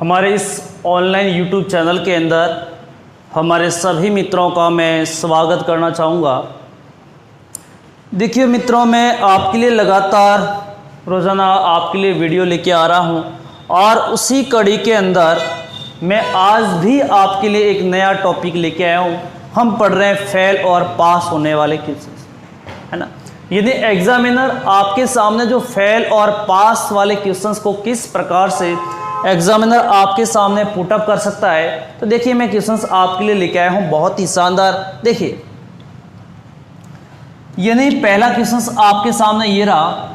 हमारे इस online YouTube channel के अंदर हमारे सभी मित्रों का मैं स्वागत करना चाहूँगा। देखिए मित्रों, मैं आपके लिए लगातार रोज़ाना आपके लिए वीडियो लेके आ रहा हूँ और उसी कड़ी के अंदर मैं आज भी आपके लिए एक नया टॉपिक लेके आया हूँ। हम पढ़ रहे हैं फेल और पास होने वाले क्वेश्चंस, है ना। यदि एग्जामिनर आपके सामने जो फेल और पास वाले क्वेश्चंस को किस प्रकार से एग्जामिनर आपके सामने पुटअप कर सकता है, तो देखिए मैं क्वेश्चंस आपके लिए लेके आया हूँ बहुत ही शानदार। देखिए, यानी पहला क्वेश्चंस आपके सामने ये रहा।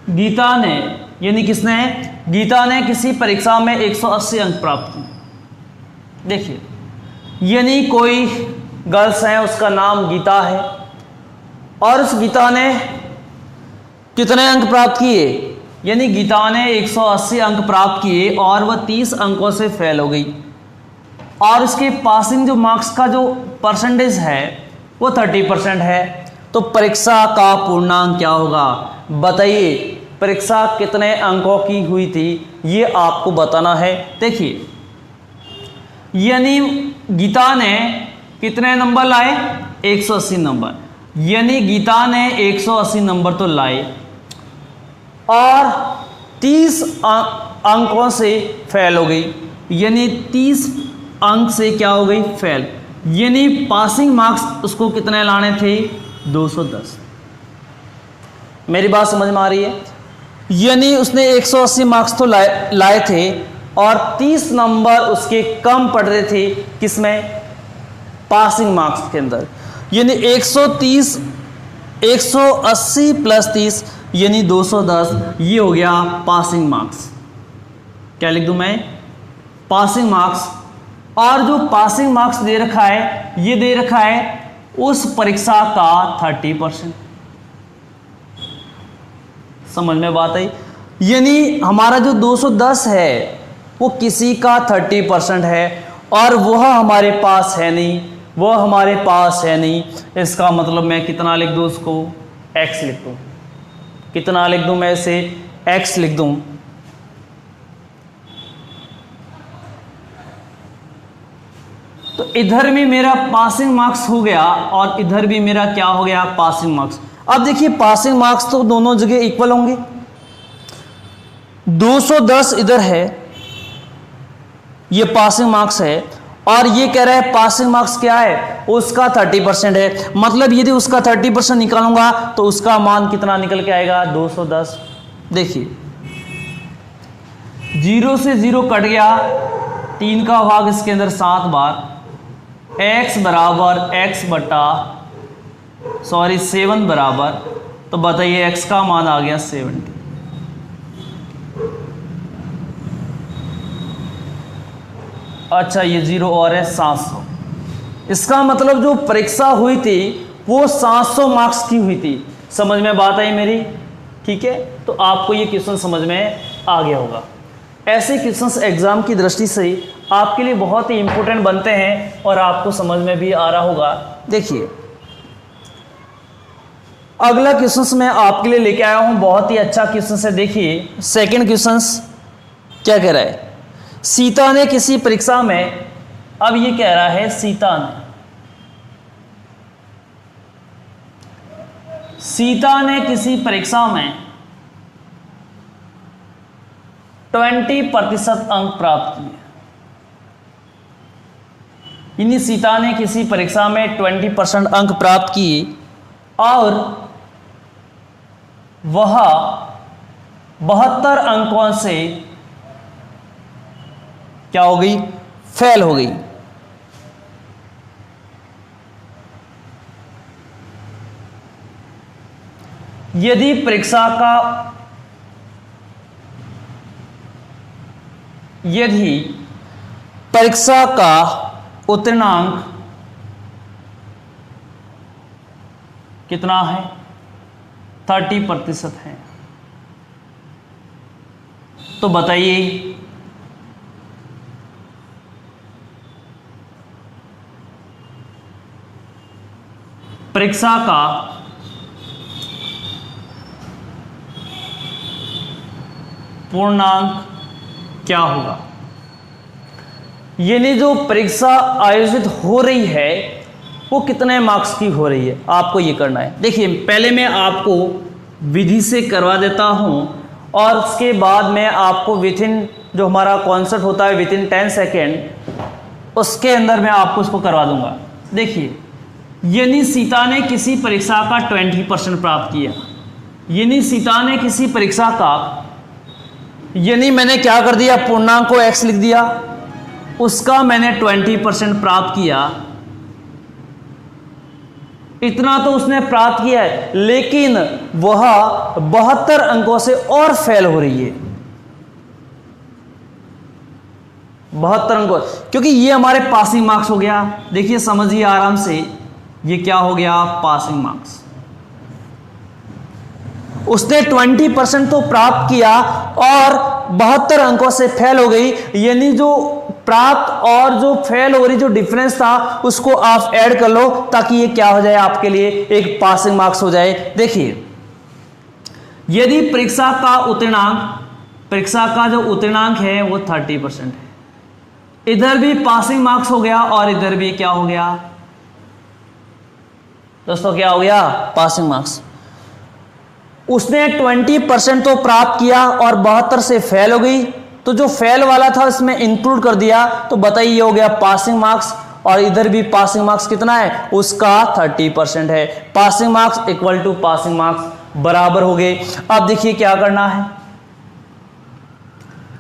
गीता ने, यानी किसने, गीता ने किसी परीक्षा में 180 अंक प्राप्त किए। देखिए, यानी कोई गर्ल्स है, उसका नाम गीता है और उस गीता ने कितने अंक प्राप्त किए, यानी गीता ने 180 अंक प्राप्त किए और वह 30 अंकों से फेल हो गई और उसके पासिंग जो मार्क्स का जो परसेंटेज है वो 30% है। तो परीक्षा का पूर्णांक क्या होगा, बताइए। परीक्षा कितने अंकों की हुई थी ये आपको बताना है। देखिए, यानी गीता ने कितने नंबर लाए, 180 नंबर, यानी गीता ने 180 नंबर तो लाए और 30 अंकों से फेल हो गई, यानी 30 अंक से क्या हो गई, फेल। यानी पासिंग मार्क्स उसको कितने लाने थे, 210। मेरी बात समझ में आ रही है। यानी उसने 180 मार्क्स तो लाए थे और 30 नंबर उसके कम पड़ रहे थे, किसमें, पासिंग मार्क्स के अंदर। यानी 180 प्लस 30 यानी 210, ये हो गया पासिंग मार्क्स। क्या लिख दूं मैं, पासिंग मार्क्स। और जो पासिंग मार्क्स दे रखा है, ये दे रखा है उस परीक्षा का 30%। समझ में बात आई। यानी हमारा जो 210 है वो किसी का 30% है और वह हमारे पास है नहीं, वह हमारे पास है नहीं। इसका मतलब मैं कितना लिख दूं, उसको x लिख दूं। कितना लिख दूं मैं इसे, x लिख दूं। तो इधर भी मेरा पासिंग मार्क्स हो गया और इधर भी मेरा क्या हो गया, पासिंग मार्क्स। अब देखिए, पासिंग मार्क्स तो दोनों जगह इक्वल होंगे। 210 इधर है, ये पासिंग मार्क्स है और ये कह रहा है पासिंग मार्क्स क्या है, उसका 30% है। मतलब यदि उसका 30% निकालूंगा तो उसका मान कितना निकल के आएगा, 210। देखिए, 0 से 0 कट गया, 3 का भाग इसके अंदर 7 बार, x बराबर x बटा 7 बराबर, तो बताइए x का मान आ गया 70। अच्छा, ये 0 और है 700। इसका मतलब जो परीक्षा हुई थी वो 700 मार्क्स की हुई थी। समझ में बात आई मेरी, ठीक है। तो आपको ये क्वेश्चन समझ में आ गया होगा। ऐसे क्वेश्चंस एग्जाम की दृष्टि से आपके लिए बहुत ही इंपॉर्टेंट बनते हैं और आपको समझ में भी आ रहा होगा। देखिए, अगला क्वेश्चन मैं आपके लिए लेके आया हूं, बहुत ही अच्छा क्वेश्चन है। देखिए, सेकंड क्वेश्चन क्या कह रहा है, सीता ने किसी परीक्षा में, अब ये कह रहा है सीता ने किसी परीक्षा में 20% अंक प्राप्त किए। यानी सीता ने किसी परीक्षा में 20% अंक प्राप्त किए और वह 72 अंकों से क्या हो गई, फेल हो गई। यदि परीक्षा का उत्तीर्णांक कितना है, 30% है, तो बताइए परीक्षा का पूर्णांक क्या होगा। यानी जो परीक्षा आयोजित हो रही है वो कितने मार्क्स की हो रही है, आपको ये करना है। देखिए पहले मैं आपको विधि से करवा देता हूँ और उसके बाद मैं आपको विथ इन जो हमारा कॉन्सेप्ट होता है विथ इन 10 सेकेंड उसके अंदर मैं आपको उसको करवा दूंगा। देखिए यानी सीता ने किसी परीक्षा का 20% प्राप्त किया, यानी सीता ने किसी परीक्षा का, यानी मैंने क्या कर दिया, पूर्णांक को x लिख दिया, उसका मैंने 20% प्राप्त किया, इतना तो उसने प्राप्त किया है, लेकिन वह 72 अंकों से और फेल हो रही है। 72 अंकों, क्योंकि ये हमारे पासिंग मार्क्स हो गया। देखिए समझिए आराम से, ये क्या हो गया, पासिंग मार्क्स। उसने 20% तो प्राप्त किया और 72 अंकों से फेल हो गई, यानी जो प्राप्त और जो फेल हो रही जो डिफरेंस था उसको आप ऐड कर लो ताकि ये क्या हो जाए, आपके लिए एक पासिंग मार्क्स हो जाए। देखिए यदि परीक्षा का उत्तीर्णांक, परीक्षा का जो उत्तीर्णांक है वो 30% है, इधर भी पासिंग मार्क्स हो गया और इधर भी क्या हो गया दोस्तों, क्या हो गया, पासिंग मार्क्स। उसने 20% तो प्राप्त किया और 72 से फेल हो गई, तो जो फेल वाला था उसमें इंक्लूड कर दिया, तो बताइए हो गया पासिंग मार्क्स, और इधर भी पासिंग मार्क्स कितना है, उसका 30% है। Passing marks equal to passing marks बराबर हो गए। अब देखिए क्या करना है,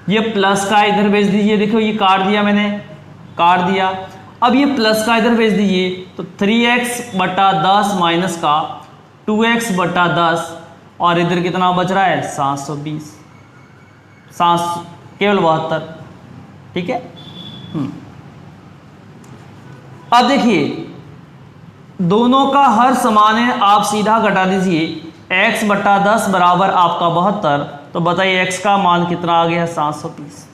ये प्लस का इधर भेज दीजिए, देखो ये काट दिया मैंने, काट दिया। अब ये प्लस का इधर भेज दीजिए, तो 3x/10 माइनस का 2x/10, और इधर कितना बच रहा है, 720, 7 केवल 72, ठीक है। अब देखिए दोनों का हर समान है, आप सीधा घटा दीजिए, x/10 बराबर आपका 72, तो बताइए x का मान कितना आ गया, 720।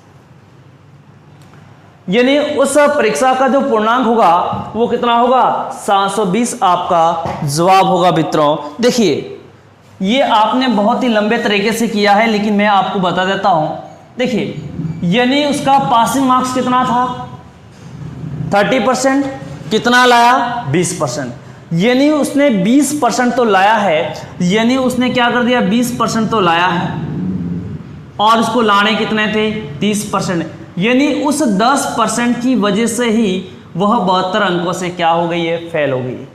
यानी उस परीक्षा का जो पूर्णांक होगा वो कितना होगा, 720 आपका जवाब होगा मित्रों। देखिए ये आपने बहुत ही लंबे तरीके से किया है, लेकिन मैं आपको बता देता हूं। देखिए यानी उसका पासिंग मार्क्स कितना था, 30%, कितना लाया, 20%, यानी उसने 20% तो लाया है, यानी उसने क्या कर दिया, 20% तो लाया है और उसको लाने कितने थे, 30%, यानी उस 10% की वजह से ही वह 72 अंकों से क्या हो गई है, फेल हो गई।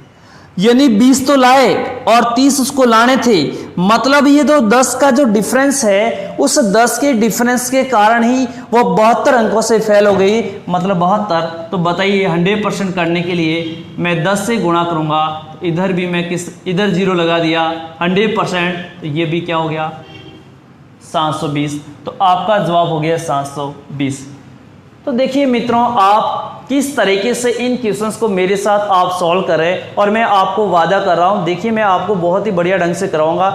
यानी 20 तो लाए और 30 उसको लाने थे, मतलब ये तो 10 का जो डिफरेंस है, उस 10 के डिफरेंस के कारण ही वो 72 अंकों से फेल हो गई, मतलब 72। तो बताइए 100% करने के लिए मैं 10 से गुणा करूंगा, तो इधर भी मैं इधर 0 लगा दिया, 100%, तो ये भी क्या हो गया, 720। तो आपका जवाब हो गया 720। तो देखिए मित्रों, आप किस तरीके से इन क्वेश्चंस को मेरे साथ आप सॉल्व करें, और मैं आपको वादा कर रहा हूं, देखिए मैं आपको बहुत ही बढ़िया ढंग से कराऊंगा,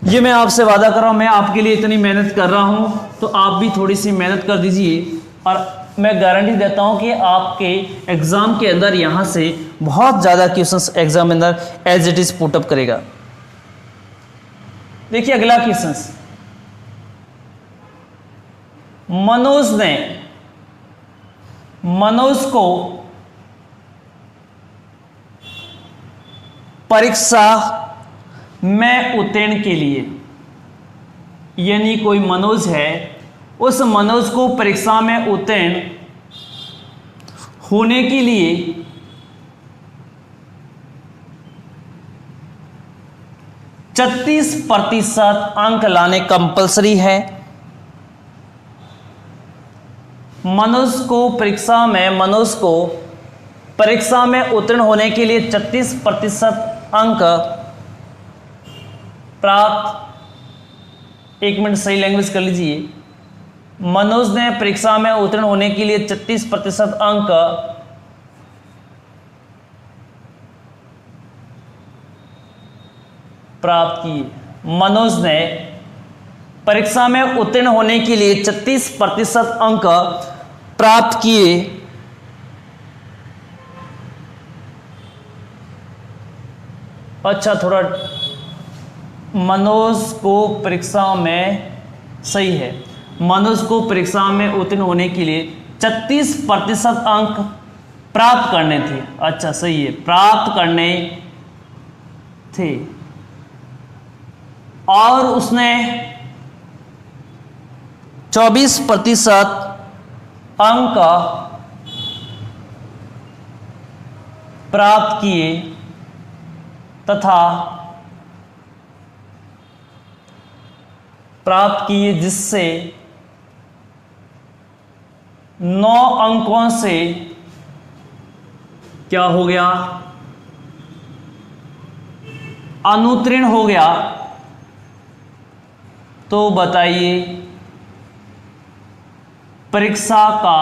ये मैं आपसे वादा कर रहा हूं। मैं आपके लिए इतनी मेहनत कर रहा हूं, तो आप भी थोड़ी सी मेहनत कर दीजिए, और मैं गारंटी देता हूं कि आपके एग्जाम के अंदर यहां से बहुत ज़्यादा क्वेश्चंस एग्जाम के अंदर एज इट इज पुटअप करेगा। देखिए अगला क्वेश्चन, मनोज को परीक्षा में उत्तीर्ण के लिए, यानी कोई मनोज है, उस मनोज को परीक्षा में उत्तीर्ण होने के लिए 36% अंक लाने कंपलसरी है। मनोज को परीक्षा में उत्तीर्ण होने के लिए 36% अंक प्राप्त, एक मिनट सही लैंग्वेज कर लीजिए, मनोज ने परीक्षा में उत्तीर्ण होने के लिए 36% अंक प्राप्त किए। मनोज ने परीक्षा में उत्तीर्ण होने के लिए 36% अंक प्राप्त किए। अच्छा, थोड़ा मनोज को परीक्षा में, सही है, मनुष्य को परीक्षा में उत्तीर्ण होने के लिए 36% अंक प्राप्त करने थे। अच्छा सही है, प्राप्त करने थे, और उसने 24% अंक प्राप्त किए जिससे 9 अंकों से क्या हो गया, अनुत्तीर्ण हो गया। तो बताइए परीक्षा का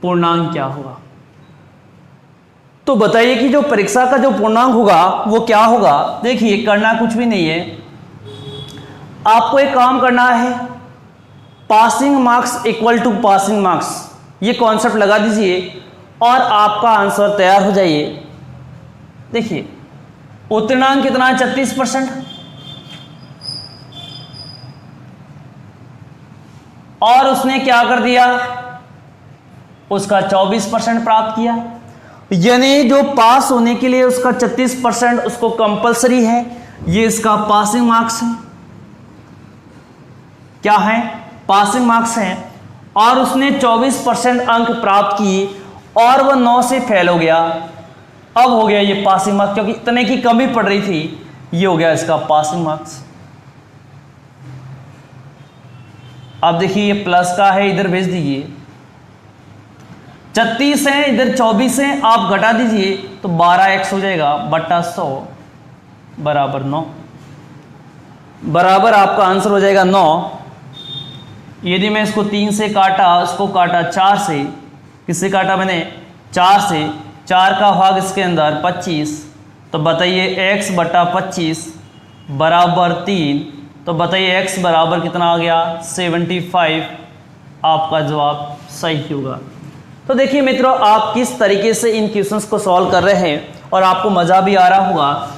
पूर्णांक क्या होगा। तो बताइए कि जो परीक्षा का जो पूर्णांक होगा वो क्या होगा। देखिए करना कुछ भी नहीं है, आपको एक काम करना है, passing marks equal to passing marks, ये कॉन्सेप्ट लगा दीजिए और आपका आंसर तैयार हो जाइए। देखिए उत्तीर्णांक कितना है, 36%, और उसने क्या कर दिया, उसका 24% प्राप्त किया। यानी जो पास होने के लिए उसका 36% उसको कंपलसरी है, ये इसका पासिंग मार्क्स है। क्या है, पासिंग मार्क्स हैं। और उसने 24% अंक प्राप्त किए और वह 9 से फेल हो गया। अब हो गया ये पासिंग मार्क्स, क्योंकि इतने की कमी पड़ रही थी, ये हो गया इसका पासिंग मार्क्स। अब देखिए ये प्लस का है, इधर भेज दीजिए, 36 है, इधर 24 है, आप घटा दीजिए तो 12x हो जाएगा बटा 100 बराबर 9, बराबर आपका आंसर हो जाएगा 9। यदि मैं इसको 3 से काटा, इसको काटा 4 से, किससे काटा मैंने, 4 से, 4 का भाग इसके अंदर 25, तो बताइए x बटा 25 बराबर 3, तो बताइए x बराबर कितना आ गया, 75। आपका जवाब सही होगा। तो देखिए मित्रों, आप किस तरीके से इन क्वेश्चंस को सॉल्व कर रहे हैं और आपको मज़ा भी आ रहा होगा,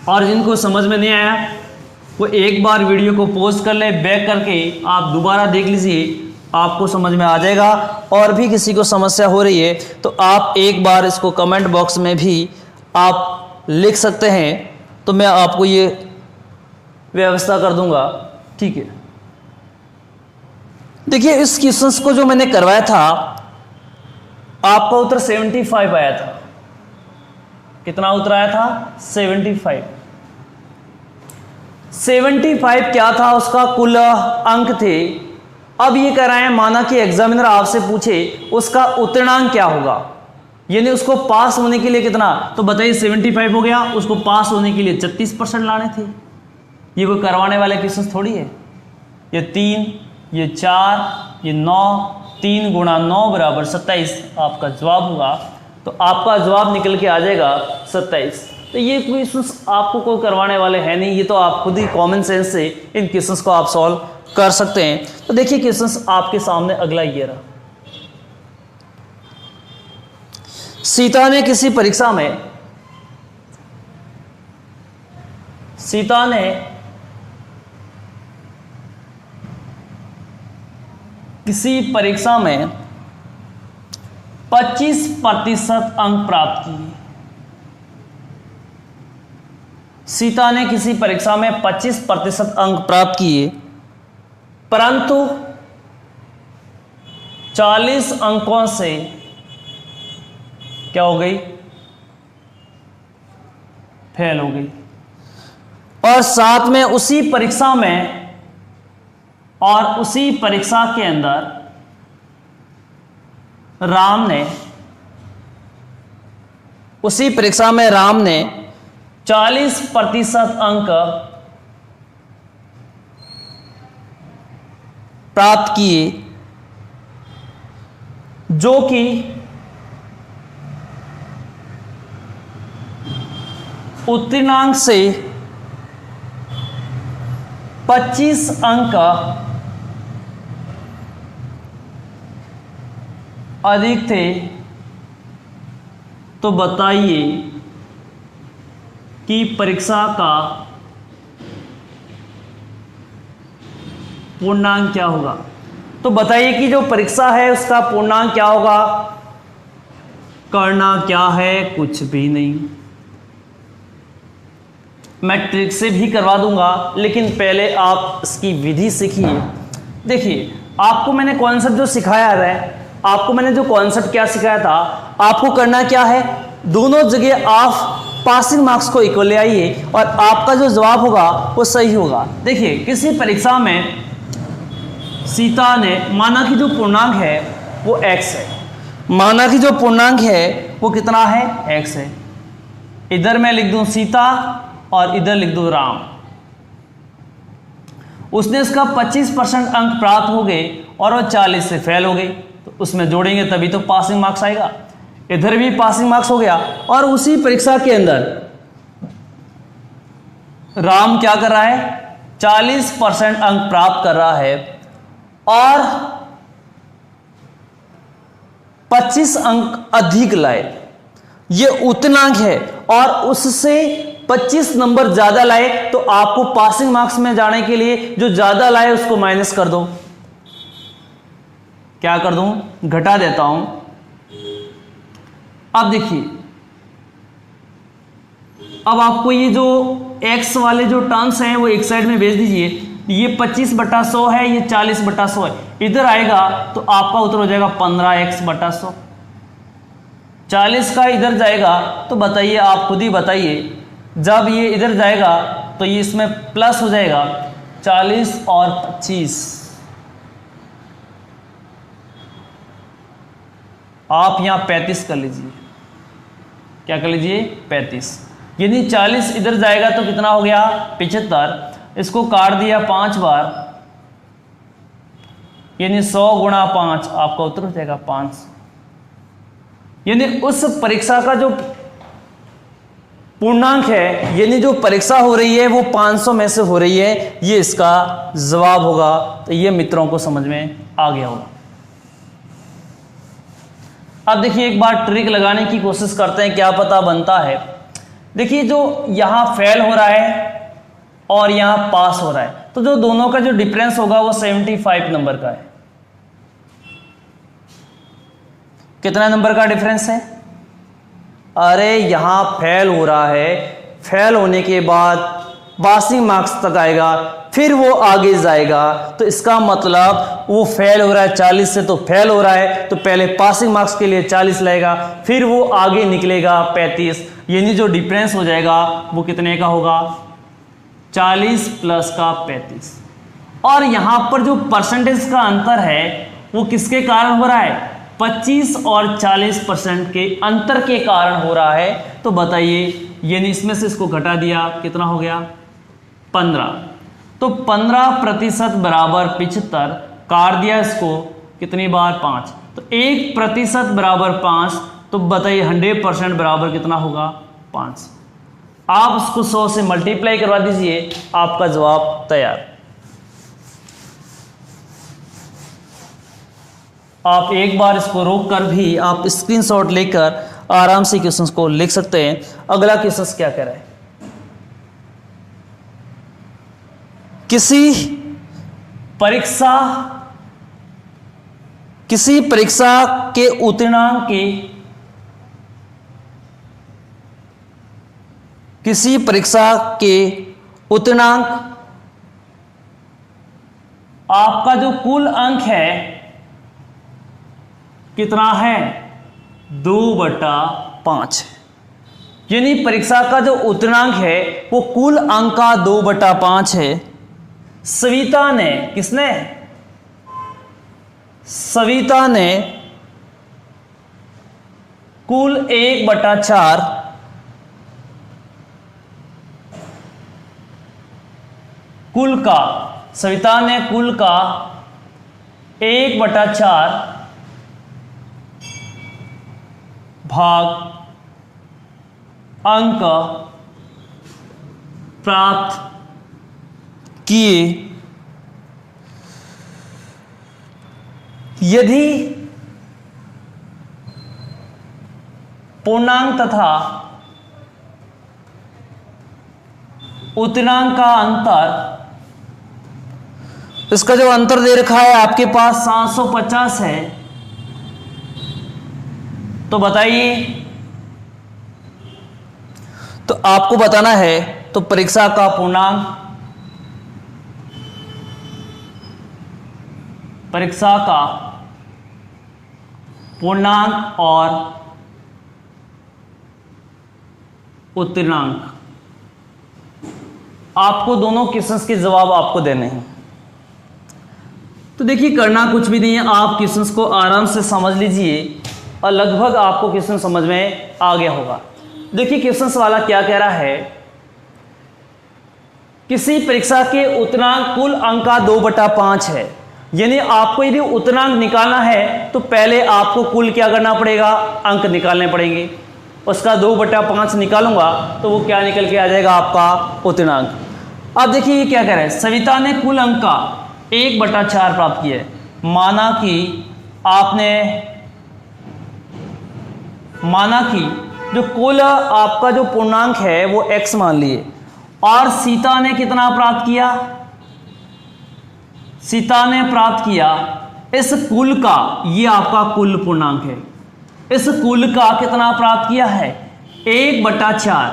और जिनको समझ में नहीं आया वो एक बार वीडियो को पॉज कर ले, बैक करके आप दोबारा देख लीजिए, आपको समझ में आ जाएगा। और भी किसी को समस्या हो रही है तो आप एक बार इसको कमेंट बॉक्स में भी आप लिख सकते हैं, तो मैं आपको ये व्यवस्था कर दूंगा, ठीक है। देखिए इस क्वेश्चंस को जो मैंने करवाया था, आपका उत्तर 75 आया था। कितना उत्तर आया था, 75। 75 क्या था, उसका कुल अंक थे। अब ये कह रहे हैं, माना कि एग्जामिनर आपसे पूछे उसका उत्तीर्णांक क्या होगा, यानी उसको पास होने के लिए कितना, तो बताइए 75 हो गया, उसको पास होने के लिए 36% लाने थे। ये कोई करवाने वाले क्वेश्चन थोड़ी है। ये 3, ये 4, ये 9, 3 गुणा 9 बराबर 27 आपका जवाब होगा। तो आपका जवाब निकल के आ जाएगा 27। तो ये क्वेश्चंस आपको कोई करवाने वाले हैं नहीं, ये तो आप खुद ही कॉमन सेंस से इन क्वेश्चंस को आप सॉल्व कर सकते हैं। तो देखिए क्वेश्चंस आपके सामने अगला ये रहा। सीता ने किसी परीक्षा में 25% अंक प्राप्त किए। सीता ने किसी परीक्षा में 25% अंक प्राप्त किए, परंतु 40 अंकों से क्या हो गई, फेल हो गई। और साथ में उसी परीक्षा के अंदर राम ने 40% अंक प्राप्त किए, जो कि उत्तीर्णांक से 25 अंक अधिक थे। तो बताइए की परीक्षा का पूर्णांक क्या होगा। तो बताइए कि जो परीक्षा है उसका पूर्णांक क्या होगा। करना क्या है, कुछ भी नहीं। मैं ट्रिक से भी करवा दूंगा, लेकिन पहले आप इसकी विधि सीखिए। देखिए, आपको मैंने कॉन्सेप्ट जो सिखाया है, आपको मैंने जो कॉन्सेप्ट क्या सिखाया था, आपको करना क्या है, दोनों जगह आप पासिंग मार्क्स को इक्वल ले आइए और आपका जो जवाब होगा वो सही होगा। देखिए, किसी परीक्षा में सीता ने माना कि जो पूर्णांक है वो x है, माना कि जो पूर्णांक है वो कितना है, x है। इधर मैं लिख दूं सीता और इधर लिख दूं राम। उसने इसका 25% अंक प्राप्त हो गए और वो 40 से फेल हो गई, तो उसमें जोड़ेंगे तभी तो पासिंग मार्क्स आएगा। इधर भी पासिंग मार्क्स हो गया। और उसी परीक्षा के अंदर राम क्या कर रहा है, 40% अंक प्राप्त कर रहा है और 25 अंक अधिक लाए, ये उतनांक है, और उससे 25 नंबर ज्यादा लाए तो आपको पासिंग मार्क्स में जाने के लिए जो ज्यादा लाए उसको माइनस कर दो। क्या कर दूं, घटा देता हूं। अब देखिए, अब आपको ये जो x वाले जो टर्म्स हैं वो एक साइड में भेज दीजिए। ये 25/100 है, ये 40/100 है, इधर आएगा तो आपका उत्तर हो जाएगा 15x/100। 40 का इधर जाएगा तो बताइए, आप खुद ही बताइए, जब ये इधर जाएगा तो ये इसमें प्लस हो जाएगा 40 और 25। आप यहां 35 कर लीजिए। क्या कर लीजिए, 35। यानी 40 इधर जाएगा तो कितना हो गया, 75। इसको काट दिया 5 बार, यानी 100 गुणा 5, आपका उत्तर हो जाएगा 5। यानी उस परीक्षा का जो पूर्णांक है, यानी जो परीक्षा हो रही है वो 500 में से हो रही है, ये इसका जवाब होगा। तो ये मित्रों को समझ में आ गया होगा। अब देखिए, एक बार ट्रिक लगाने की कोशिश करते हैं, क्या पता बनता है। देखिए, जो यहां फेल हो रहा है और यहां पास हो रहा है, तो जो दोनों का जो डिफरेंस होगा वो 75 नंबर का है। कितना नंबर का डिफरेंस है, अरे यहां फेल हो रहा है, फेल होने के बाद पासिंग मार्क्स तक आएगा, फिर वो आगे जाएगा, तो इसका मतलब वो फेल हो रहा है 40 से, तो फेल हो रहा है तो पहले पासिंग मार्क्स के लिए 40 लाएगा, फिर वो आगे निकलेगा 35, यानी जो डिफरेंस हो जाएगा वो कितने का होगा, 40 प्लस का 35। और यहां पर जो परसेंटेज का अंतर है वो किसके कारण हो रहा है, 25 और 40% के अंतर के कारण हो रहा है। तो बताइए, यानी इसमें से इसको घटा दिया, कितना हो गया, 15। तो 15% बराबर 75, काट दिया इसको कितनी बार, 5, तो 1% बराबर 5, तो बताइए 100% बराबर कितना होगा, 5। आप उसको 100 से मल्टीप्लाई करवा दीजिए, आपका जवाब तैयार। आप एक बार इसको रोक कर भी आप स्क्रीनशॉट लेकर आराम से क्वेश्चंस को लिख सकते हैं। अगला क्वेश्चन क्या कह रहा है, किसी परीक्षा के उत्तीर्णांक के किसी परीक्षा के उत्तीर्णांक आपका जो कुल अंक है कितना है, 2/5। यानी परीक्षा का जो उत्तीर्णांक है वो कुल अंक का 2/5 है। सविता ने, किसने, सविता ने कुल 1/4 कुल का, सविता ने कुल का 1/4 भाग अंक प्राप्त किए यदि पूर्णांक तथा उतनांक का अंतर, इसका जो अंतर दे रखा है आपके पास 750 है, तो बताइए, तो आपको बताना है तो परीक्षा का पूर्णांक, परीक्षा का पूर्णांक और उत्तीर्णांक, आपको दोनों क्वेश्चंस के जवाब आपको देने हैं। तो देखिए करना कुछ भी नहीं है, आप क्वेश्चंस को आराम से समझ लीजिए और लगभग आपको क्वेश्चन समझ में आ गया होगा। देखिए क्वेश्चंस वाला क्या कह रहा है, किसी परीक्षा के उत्तीर्णांक कुल अंक का 2/5 है, यानी आपको यदि उत्तीर्णांक निकालना है तो पहले आपको कुल क्या करना पड़ेगा, अंक निकालने पड़ेंगे। उसका 2/5 निकालूंगा तो वो क्या निकल के आ जाएगा, आपका उत्तीर्णांक। अब देखिए ये क्या कह रहा है, सविता ने कुल अंक का 1/4 प्राप्त किया है। माना कि जो कुल आपका जो पूर्णांक है वो x मान लिए, और सीता ने कितना प्राप्त किया, सीता ने प्राप्त किया इस कुल का, ये आपका कुल पूर्णांक है, इस कुल का कितना प्राप्त किया है, 1/4,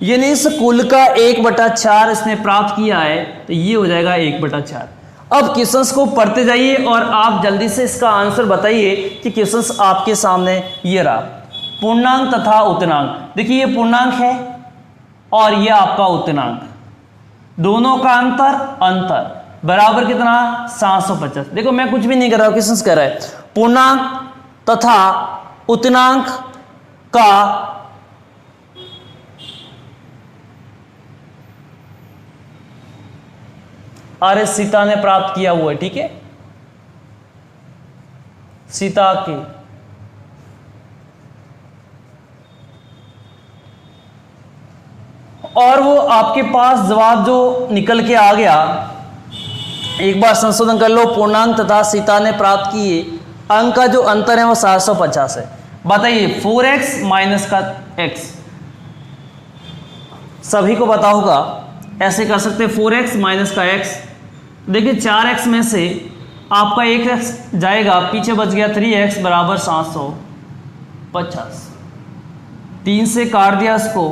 यानी इस कुल का 1/4 इसने प्राप्त किया है, तो ये हो जाएगा 1/4। अब क्वेश्चंस को पढ़ते जाइए और आप जल्दी से इसका आंसर बताइए कि क्वेश्चंस आपके सामने ये रहा, पूर्णांक तथा उत्तीर्णांक। देखिए ये पूर्णांक है और ये आपका उत्तीर्णांक, दोनों का अंतर बराबर कितना, 750। देखो मैं कुछ भी नहीं कर रहा हूं, क्वेश्चंस कह रहा है पूर्णांक तथा उत्तीर्णांक का अरे सीता ने प्राप्त किया हुआ है, ठीक है, सीता की और वो आपके पास जवाब जो निकल के आ गया, एक बार संशोधन कर लो, पूर्णांक तथा सीता ने प्राप्त किए अंक का जो अंतर है वो 750 है। बताइए 4x माइनस का x, सभी को पता होगा, ऐसे कर सकते 4x माइनस का x। देखिए 4x में से आपका 1x जाएगा, पीछे बच गया 3x बराबर 750, 3 से काट दिया इसको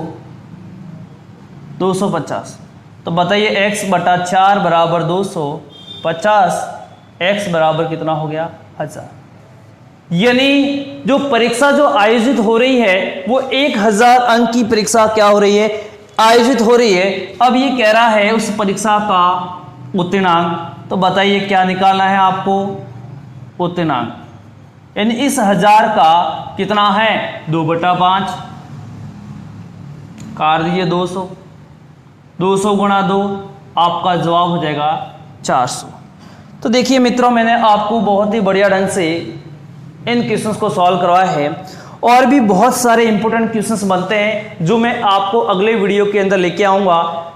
250। तो बताइए x/4 बराबर 250, x बराबर कितना हो गया, 1000। यानी जो परीक्षा जो आयोजित हो रही है वो 1000 अंक की परीक्षा क्या हो रही है, आयोजित हो रही है। अब ये कह रहा है उस परीक्षा का उत्तीर्णांक, तो बताइए क्या निकालना है आपको, उत्तीर्णांक, यानी इस 1000 का कितना है, 2/5, काट दीजिए 200, 200 गुणा 2, आपका जवाब हो जाएगा 400। तो देखिए मित्रों, मैंने आपको बहुत ही बढ़िया ढंग से इन क्वेश्चंस को सॉल्व करवाया है, और भी बहुत सारे इंपॉर्टेंट क्वेश्चंस बनते हैं जो मैं आपको अगले वीडियो के अंदर लेके आऊँगा।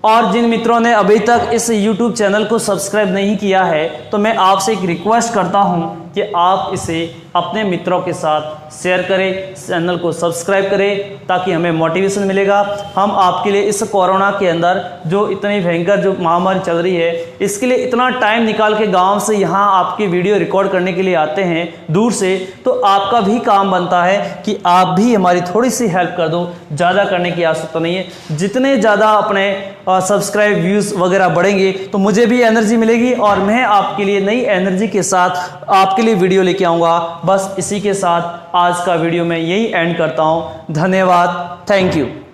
और जिन मित्रों ने अभी तक इस YouTube चैनल को सब्सक्राइब नहीं किया है, तो मैं आपसे एक रिक्वेस्ट करता हूं कि आप इसे अपने मित्रों के साथ शेयर करें, चैनल को सब्सक्राइब करें, ताकि हमें मोटिवेशन मिलेगा। हम आपके लिए इस कोरोना के अंदर जो इतनी भयंकर जो महामारी चल रही है, इसके लिए इतना टाइम निकाल के गाँव से यहाँ आपकी वीडियो रिकॉर्ड करने के लिए आते हैं दूर से, तो आपका भी काम बनता है कि आप भी हमारी थोड़ी सी हेल्प कर दो। ज़्यादा करने की आवश्यकता नहीं है, जितने ज़्यादा अपने सब्सक्राइब व्यूज़ वगैरह बढ़ेंगे तो मुझे भी एनर्जी मिलेगी, और मैं आपके लिए नई एनर्जी के साथ आपके लिए वीडियो लेके आऊँगा। बस इसी के साथ आज का वीडियो मैं यही एंड करता हूँ। धन्यवाद, थैंक यू।